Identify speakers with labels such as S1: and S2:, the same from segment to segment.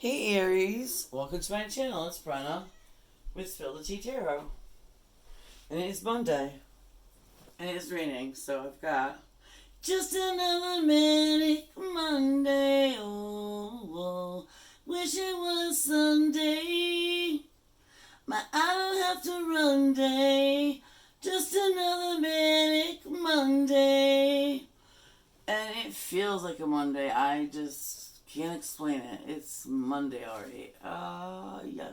S1: Hey Aries, welcome to my channel. It's Brenna with Spill the Tea Tarot. And it is Monday. And it is raining, so I've got just another manic Monday. Oh, wish it was Sunday. I don't have to run day. Just another manic Monday. And it feels like a Monday. I just can't explain it. It's Monday already. Yeah.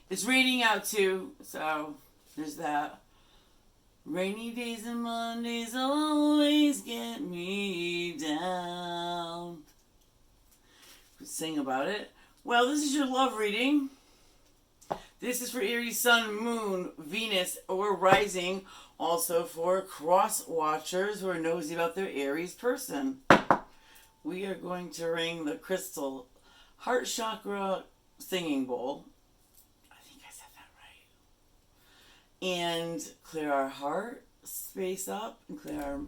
S1: It's raining out too, so there's that. Rainy days and Mondays always get me down. Sing about it. Well, this is your love reading. This is for Aries, Sun, Moon, Venus, or Rising. Also for cross watchers who are nosy about their Aries person. We are going to ring the crystal heart chakra singing bowl. I think I said that right. And clear our heart space up and clear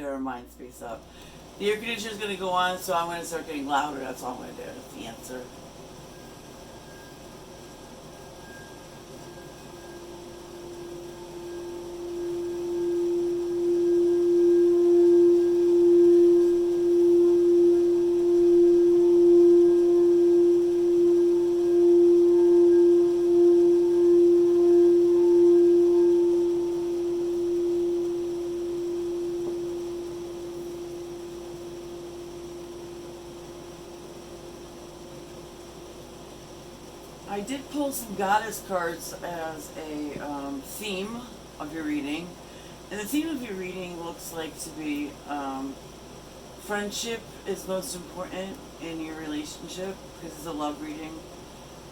S1: our mind space up. The air conditioner is going to go on, so I'm going to start getting louder. That's all I'm going to do. That's the answer. I did pull some goddess cards as a theme of your reading. And the theme of your reading looks like to be friendship is most important in your relationship because it's a love reading.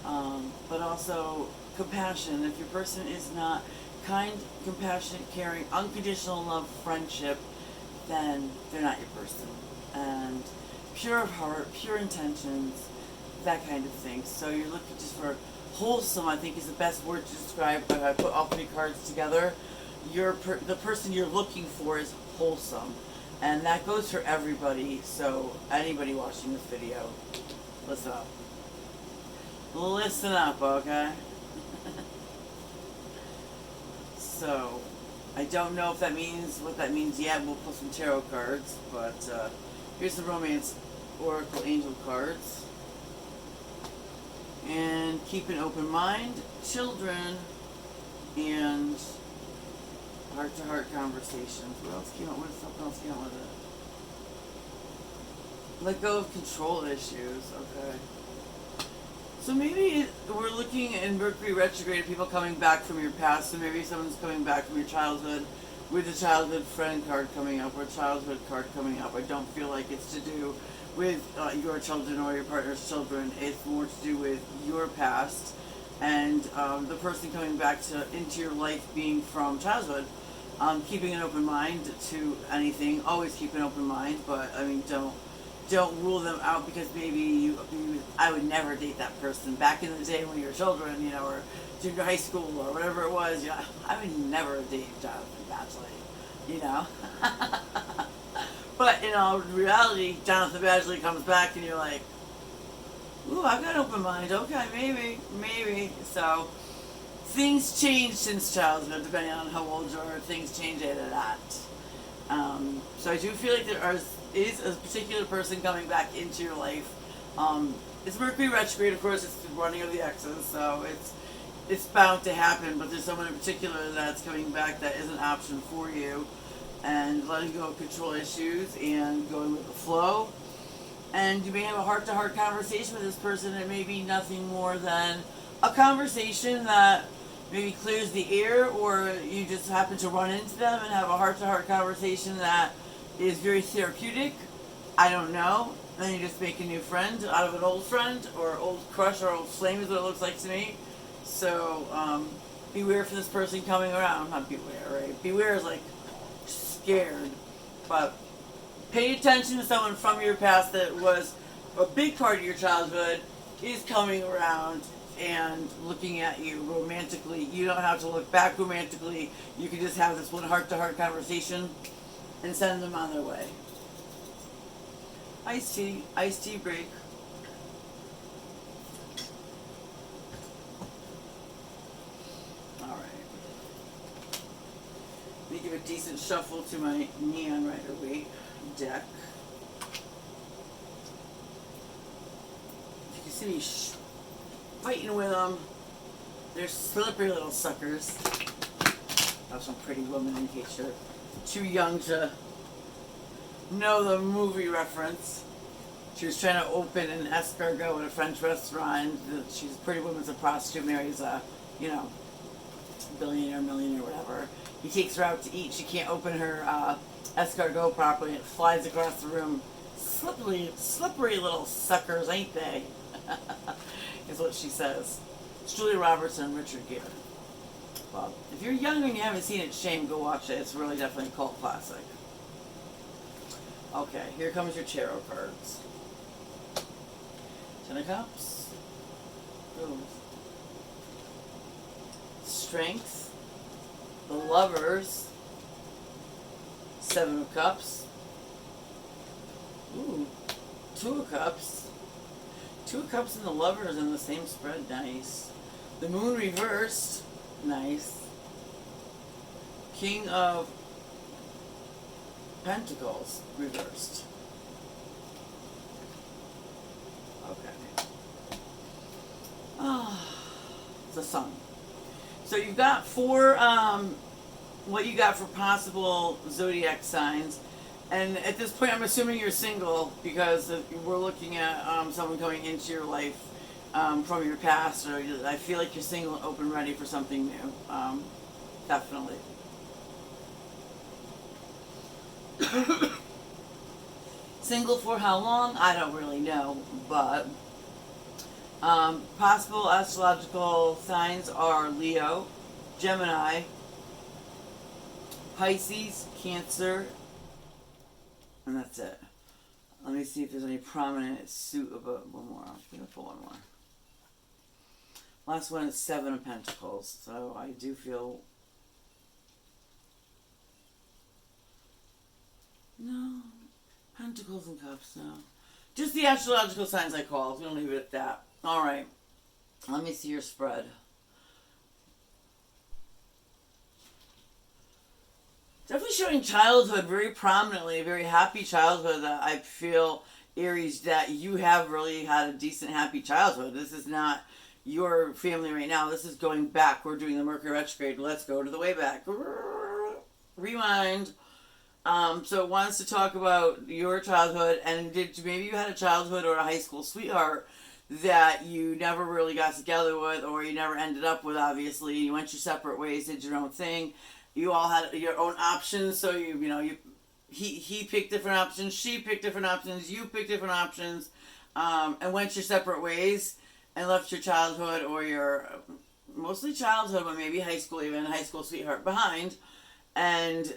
S1: But also compassion. If your person is not kind, compassionate, caring, unconditional love, friendship, then they're not your person. And pure of heart, pure intentions, that kind of thing. So you're looking just for wholesome, I think is the best word to describe, but I put all three cards together. The person you're looking for is wholesome. And that goes for everybody, so anybody watching this video, listen up. Listen up, okay? So, I don't know if that means what that means yet. We'll pull some tarot cards, but here's the Romance Oracle Angel cards. And keep an open mind, children, and heart-to-heart conversations. What else came out with it? Something else came out with it. Let go of control issues. Okay. So maybe we're looking in Mercury retrograde at people coming back from your past. So maybe someone's coming back from your childhood with a childhood friend card coming up or a childhood card coming up. I don't feel like it's to do with your children or your partner's children. It's more to do with your past and the person coming back into your life being from childhood. Keeping an open mind to anything. Always keep an open mind, but I mean, don't rule them out because maybe I would never date that person. Back in the day when you were children, you know, or junior high school or whatever it was, you know, I would never date Jonathan Badgley, you know. But in all reality, Jonathan Badgley comes back and you're like, ooh, I've got an open mind. Okay, maybe. So things change since childhood, depending on how old you are. Things change a lot. So I do feel like there is a particular person coming back into your life. It's Mercury retrograde, of course. It's the running of the X's, so it's bound to happen. But there's someone in particular that's coming back that is an option for you. And letting go of control issues and going with the flow. And you may have a heart-to-heart conversation with this person. It may be nothing more than a conversation that maybe clears the air, or you just happen to run into them and have a heart-to-heart conversation that is very therapeutic. I don't know. Then you just make a new friend out of an old friend, or old crush, or old flame is what it looks like to me. So beware for this person coming around. Not beware, right? Beware is like scared, but pay attention to someone from your past that was a big part of your childhood is coming around and looking at you romantically. You don't have to look back romantically. You can just have this one heart-to-heart conversation and send them on their way. Iced tea break. decent shuffle to my Neon Rider-Waite deck. You can see me fighting with them. They're slippery little suckers. I have some Pretty Woman in case you're too young to know the movie reference. She was trying to open an escargot at a French restaurant. She's Pretty Woman's a prostitute, marries a, you know, billionaire, millionaire, whatever. He takes her out to eat. She can't open her escargot properly. It flies across the room. Slippery little suckers, ain't they? Is what she says. It's Julia Roberts and Richard Gere. Well, if you're young and you haven't seen it, shame, go watch it. It's really definitely a cult classic. Okay, here comes your tarot cards. Ten of Cups. Ooh. Strength. The Lovers. Seven of Cups. Ooh. Two of Cups. Two of Cups and the Lovers in the same spread. Nice. The Moon reversed. Nice. King of Pentacles reversed. Okay. The Sun. So you've got four, what you got for possible zodiac signs. And at this point, I'm assuming you're single because we're looking at someone coming into your life from your past. Or I feel like you're single and open, ready for something new. Definitely. Single for how long? I don't really know, but possible astrological signs are Leo, Gemini, Pisces, Cancer, and that's it. Let me see if there's any prominent suit of one more. I'm going to pull one more. Last one is Seven of Pentacles, so I do feel... No, Pentacles and Cups, no. Just the astrological signs I called. We're going to leave it at that. All right. Let me see your spread. Definitely showing childhood very prominently, a very happy childhood. That I feel, Aries, that you have really had a decent, happy childhood. This is not your family right now. This is going back. We're doing the Mercury retrograde. Let's go to the way back. Rewind. So it wants to talk about your childhood, and maybe you had a childhood or a high school sweetheart that you never really got together with, or you never ended up with, obviously. You went your separate ways, did your own thing. You all had your own options, so he picked different options, she picked different options, you picked different options, and went your separate ways, and left your childhood, or your, mostly childhood, but maybe high school, even high school sweetheart behind. And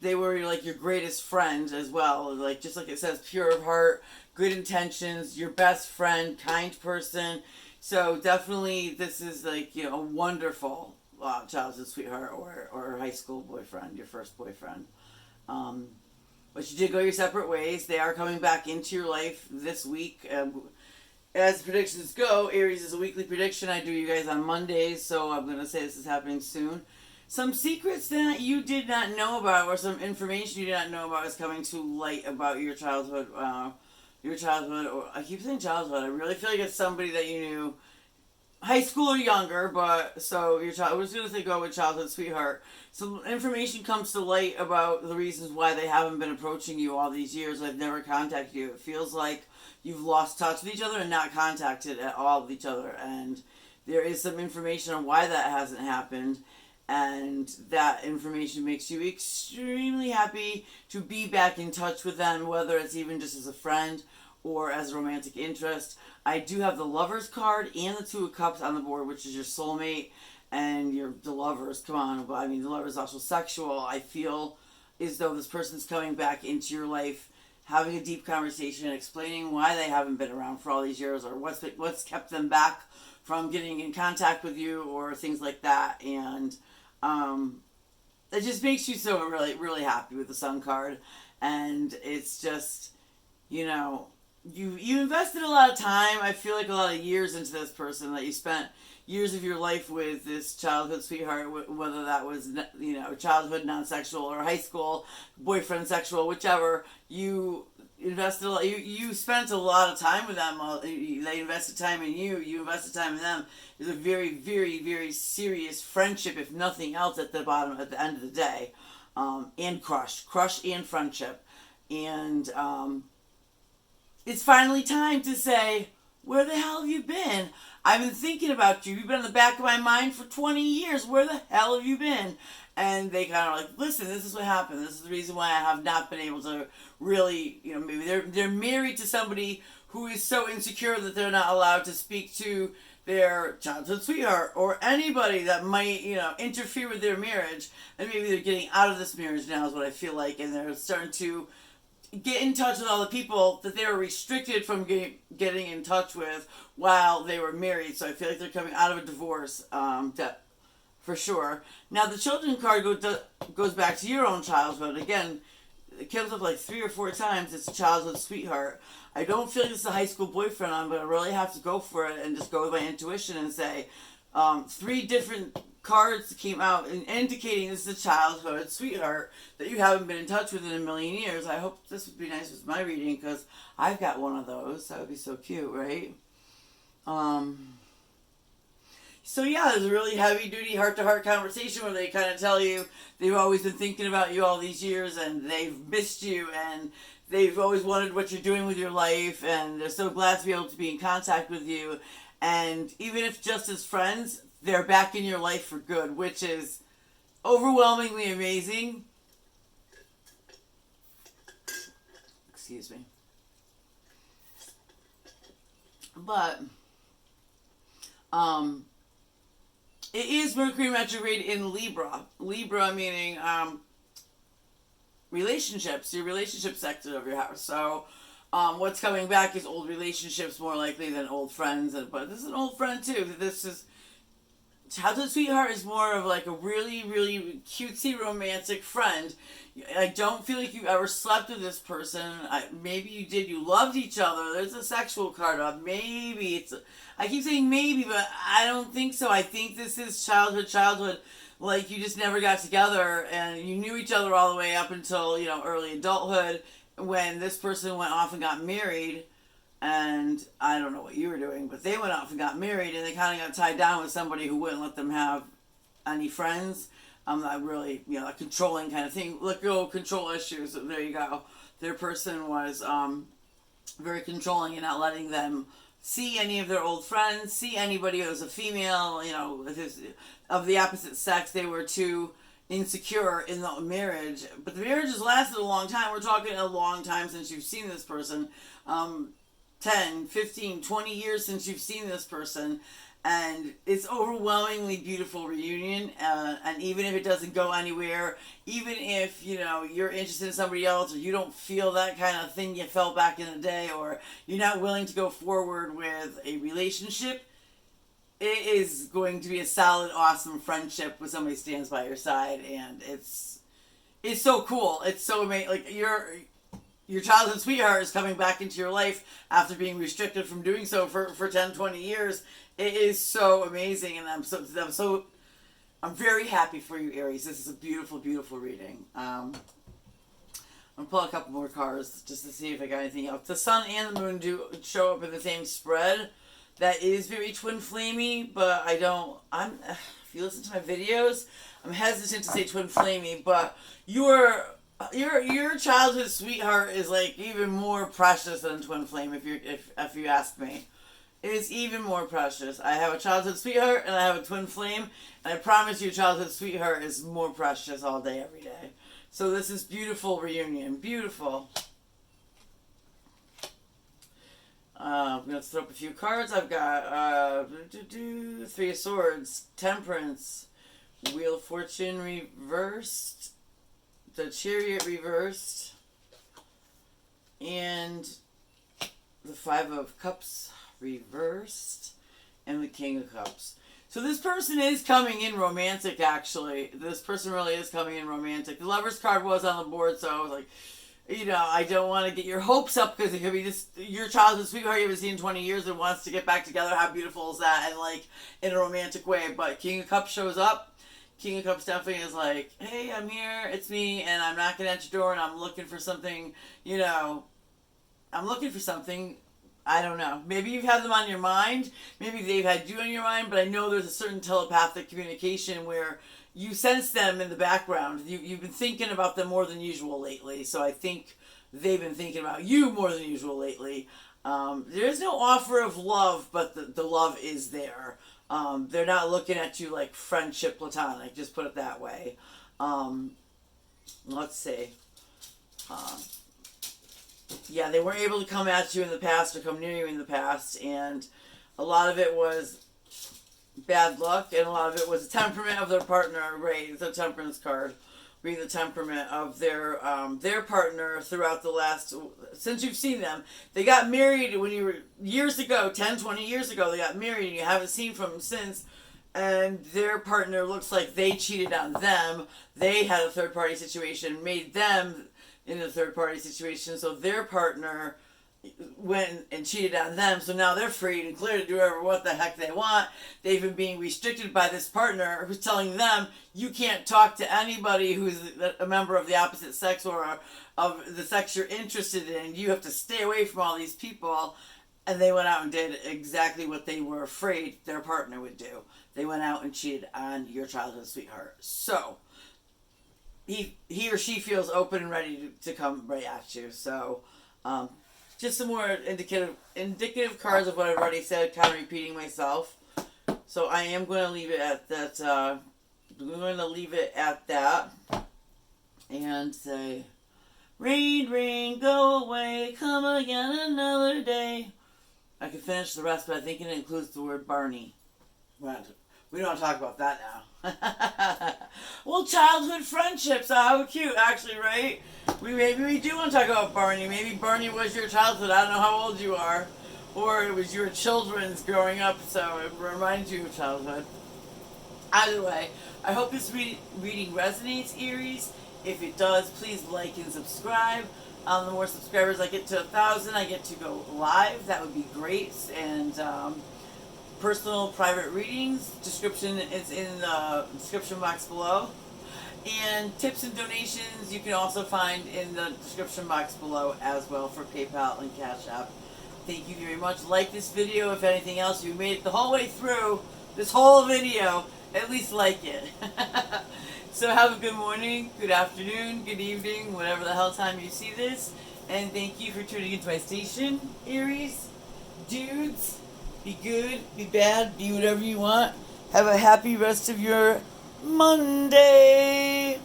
S1: they were like your greatest friend as well, like just like it says, pure of heart, good intentions, your best friend, kind person. So definitely this is like, you know, a wonderful childhood sweetheart or high school boyfriend, your first boyfriend. But you did go your separate ways. They are coming back into your life this week. As predictions go, Aries is a weekly prediction. I do you guys on Mondays, so I'm going to say this is happening soon. Some secrets that you did not know about, or some information you did not know about, is coming to light about your childhood. Or I keep saying childhood. I really feel like it's somebody that you knew, high school or younger. But so your child. I was going to go with childhood sweetheart. Some information comes to light about the reasons why they haven't been approaching you all these years. I've never contacted you. It feels like you've lost touch with each other and not contacted at all with each other. And there is some information on why that hasn't happened. And that information makes you extremely happy to be back in touch with them, whether it's even just as a friend or as a romantic interest. I do have the Lovers card and the Two of Cups on the board, which is your soulmate and the Lovers. Come on, but I mean, the Lovers is also sexual. I feel as though this person's coming back into your life, having a deep conversation, explaining why they haven't been around for all these years, or what's kept them back from getting in contact with you, or things like that. And it just makes you so really, really happy with the Sun card. And it's just, you know, you invested a lot of time. I feel like a lot of years into this person that you spent years of your life with this childhood sweetheart, whether that was childhood non-sexual or high school boyfriend sexual, whichever. You invested a lot. You spent a lot of time with them. They invested time in you. You invested time in them. It's a very, very, very serious friendship, if nothing else, at the end of the day, and crush and friendship, and it's finally time to say, where the hell have you been? I've been thinking about you. You've been in the back of my mind for 20 years. Where the hell have you been? And they kind of like, listen, this is what happened. This is the reason why I have not been able to really, maybe they're married to somebody who is so insecure that they're not allowed to speak to their childhood sweetheart or anybody that might, interfere with their marriage. And maybe they're getting out of this marriage now is what I feel like. And they're starting to get in touch with all the people that they were restricted from getting in touch with while they were married. So I feel like they're coming out of a divorce, for sure. Now the children card goes back to your own childhood. Again, it comes up like 3 or 4 times. It's a childhood sweetheart. I don't feel like it's a high school boyfriend. I'm going to really have to go for it and just go with my intuition and say 3 different cards came out and indicating this is a childhood sweetheart that you haven't been in touch with in a million years. I hope this would be nice with my reading because I've got one of those. That would be so cute, right? So yeah, there's a really heavy-duty heart-to-heart conversation where they kind of tell you they've always been thinking about you all these years and they've missed you and they've always wondered what you're doing with your life and they're so glad to be able to be in contact with you. And even if just as friends, they're back in your life for good, which is overwhelmingly amazing. Excuse me. But, it is Mercury retrograde in Libra. Libra meaning, relationships, your relationship sector of your house. So, what's coming back is old relationships more likely than old friends. But this is an old friend too. This is childhood sweetheart is more of like a really, really cutesy romantic friend. I don't feel like you ever slept with this person. Maybe you did. You loved each other. There's a sexual card up. Maybe it's. I keep saying maybe, but I don't think so. I think this is childhood. Like you just never got together and you knew each other all the way up until early adulthood when this person went off and got married. And I don't know what you were doing, but they went off and got married and they kind of got tied down with somebody who wouldn't let them have any friends. Not really, a controlling kind of thing. Let go control issues. So there you go. Their person was very controlling and not letting them see any of their old friends, see anybody who was a female, of the opposite sex. They were too insecure in the marriage. But the marriage has lasted a long time. We're talking a long time since you've seen this person. 10, 15, 20 years since you've seen this person, and it's overwhelmingly beautiful reunion, and even if it doesn't go anywhere, even if you're interested in somebody else or you don't feel that kind of thing you felt back in the day, or you're not willing to go forward with a relationship, it is going to be a solid, awesome friendship when somebody stands by your side, and it's so cool. It's so amazing. Like your childhood sweetheart is coming back into your life after being restricted from doing so for 10, 20 years. It is so amazing, and I'm very happy for you, Aries. This is a beautiful, beautiful reading. I'm going to pull a couple more cards just to see if I got anything else. The sun and the moon do show up in the same spread. That is very twin flamey, but if you listen to my videos, I'm hesitant to say twin flamey, but your childhood sweetheart is like even more precious than twin flame if you ask me. It is even more precious. I have a childhood sweetheart and I have a twin flame, and I promise you childhood sweetheart is more precious all day every day. So this is beautiful reunion. Beautiful. I'm going to throw up a few cards. I've got 3 of Swords, Temperance, Wheel of Fortune reversed, the Chariot reversed, and the 5 of Cups reversed, and the King of Cups. So this person is coming in romantic, actually. This person really is coming in romantic. The Lover's card was on the board, so I was like, You know, I don't want to get your hopes up because it could be just your childhood sweetheart you haven't seen in 20 years and wants to get back together. How beautiful is that? And like in a romantic way. But King of Cups shows up. King of Cups definitely is like, hey, I'm here, it's me, and I'm knocking at your door, and I'm looking for something, you know, I'm looking for something. I don't know. Maybe you've had them on your mind. Maybe they've had you on your mind, but I know there's a certain telepathic communication where you sense them in the background. You've been thinking about them more than usual lately, so I think they've been thinking about you more than usual lately. There is no offer of love, but the love is there. They're not looking at you like friendship platonic, just put it that way. Let's see. Yeah, they weren't able to come at you in the past or come near you in the past, and a lot of it was bad luck, and a lot of it was the temperament of their partner, right? The temperance card being the temperament of their partner throughout the last, since you've seen them. They got married when you were, years ago, 10, 20 years ago, they got married, and you haven't seen from them since, and their partner looks like they cheated on them. They had a third-party situation, made them in a third-party situation, so their partner went and cheated on them, so now they're free and clear to do whatever what the heck they want. They've been being restricted by this partner who's telling them you can't talk to anybody who's a member of the opposite sex or of the sex you're interested in. You have to stay away from all these people. And they went out and did exactly what they were afraid their partner would do. They went out and cheated on your childhood sweetheart. So he or she feels open and ready to come right at you. So just some more indicative cards of what I've already said, kind of repeating myself. So I am going to leave it at that. I'm going to leave it at that and say, rain, rain, go away, come again another day. I can finish the rest, but I think it includes the word Barney. We don't want to talk about that now. Well, childhood friendships. How cute, actually, right? Maybe we do want to talk about Barney. Maybe Barney was your childhood. I don't know how old you are. Or it was your children's growing up, so it reminds you of childhood. Either way, I hope this reading resonates, Aries. If it does, please like and subscribe. The more subscribers I get to 1,000, I get to go live. That would be great. And personal private readings, description is in the description box below. And tips and donations you can also find in the description box below as well for PayPal and Cash App. Thank you very much. Like this video. If anything else, you made it the whole way through this whole video, at least like it. So have a good morning, good afternoon, good evening, whatever the hell time you see this. And thank you for tuning into my station, Aries. Dudes, be good, be bad, be whatever you want. Have a happy rest of your Monday.